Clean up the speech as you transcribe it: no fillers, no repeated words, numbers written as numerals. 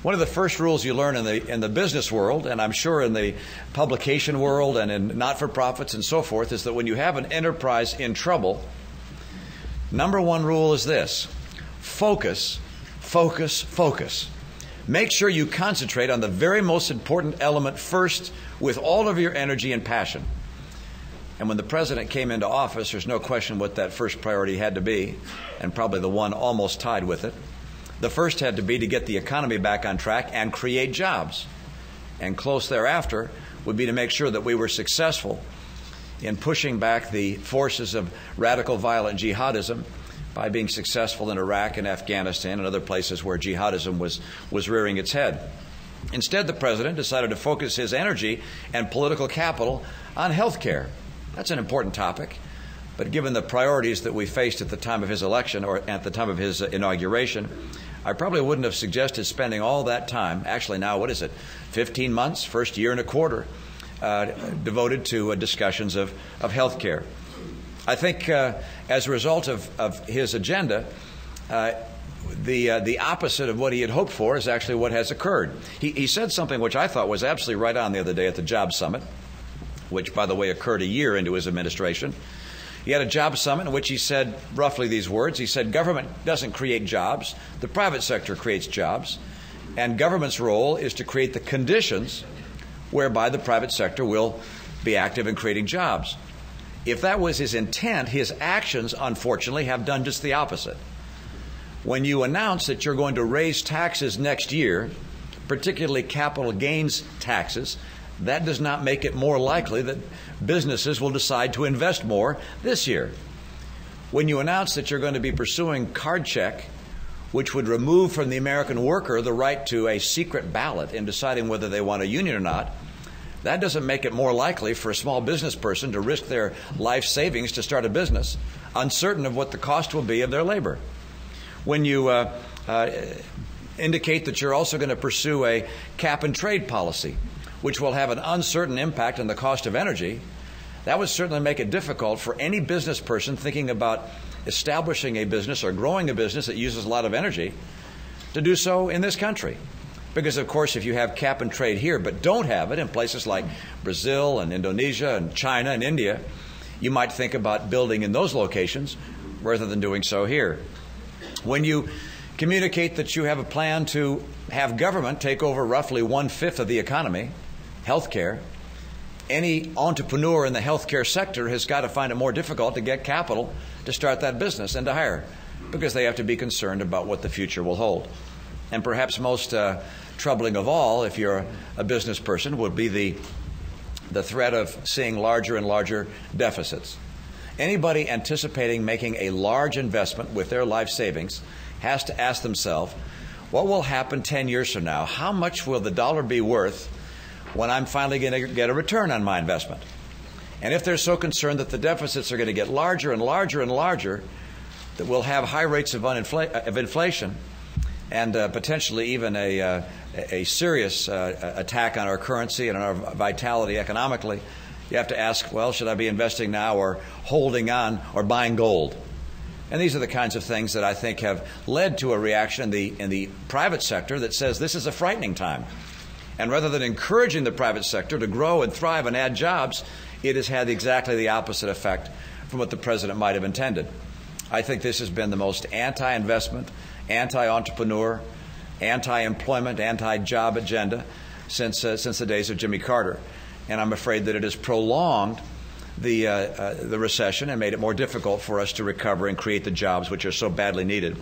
One of the first rules you learn in the business world, and I'm sure in the publication world and in not-for-profits and so forth, is that when you have an enterprise in trouble, number one rule is this: focus, focus, focus. Make sure you concentrate on the very most important element first with all of your energy and passion. And when the president came into office, there's no question what that first priority had to be, and probably the one almost tied with it. The first had to be to get the economy back on track and create jobs. And close thereafter would be to make sure that we were successful in pushing back the forces of radical violent jihadism by being successful in Iraq and Afghanistan and other places where jihadism was rearing its head. Instead, the president decided to focus his energy and political capital on health care. That's an important topic. But given the priorities that we faced at the time of his election or at the time of his inauguration, I probably wouldn't have suggested spending all that time, actually now, 15 months, first year and a quarter, devoted to discussions of health care. I think as a result of his agenda, the opposite of what he had hoped for is actually what has occurred. He said something which I thought was absolutely right on the other day at the Job Summit, which, by the way, occurred a year into his administration. He had a job summit in which he said roughly these words. He said, government doesn't create jobs. The private sector creates jobs. And government's role is to create the conditions whereby the private sector will be active in creating jobs. If that was his intent, his actions, unfortunately, have done just the opposite. When you announce that you're going to raise taxes next year, particularly capital gains taxes, that does not make it more likely that businesses will decide to invest more this year. When you announce that you're going to be pursuing card check, which would remove from the American worker the right to a secret ballot in deciding whether they want a union or not, that doesn't make it more likely for a small business person to risk their life savings to start a business, uncertain of what the cost will be of their labor. When you indicate that you're also going to pursue a cap and trade policy, which will have an uncertain impact on the cost of energy, that would certainly make it difficult for any business person thinking about establishing a business or growing a business that uses a lot of energy to do so in this country. Because, of course, if you have cap and trade here but don't have it in places like Brazil and Indonesia and China and India, you might think about building in those locations rather than doing so here. When you communicate that you have a plan to have government take over roughly 1/5 of the economy, healthcare, any entrepreneur in the healthcare sector has got to find it more difficult to get capital to start that business and to hire, because they have to be concerned about what the future will hold. And perhaps most troubling of all, if you're a business person, would be the threat of seeing larger and larger deficits. Anybody anticipating making a large investment with their life savings has to ask themselves, what will happen 10 years from now? How much will the dollar be worth when I'm finally going to get a return on my investment? And if they're so concerned that the deficits are going to get larger and larger and larger, that we'll have high rates of inflation and potentially even a serious attack on our currency and on our vitality economically, you have to ask, well, should I be investing now or holding on or buying gold? And these are the kinds of things that I think have led to a reaction in the private sector that says this is a frightening time. And rather than encouraging the private sector to grow and thrive and add jobs, it has had exactly the opposite effect from what the president might have intended. I think this has been the most anti-investment, anti-entrepreneur, anti-employment, anti-job agenda since the days of Jimmy Carter. And I'm afraid that it has prolonged the recession and made it more difficult for us to recover and create the jobs which are so badly needed.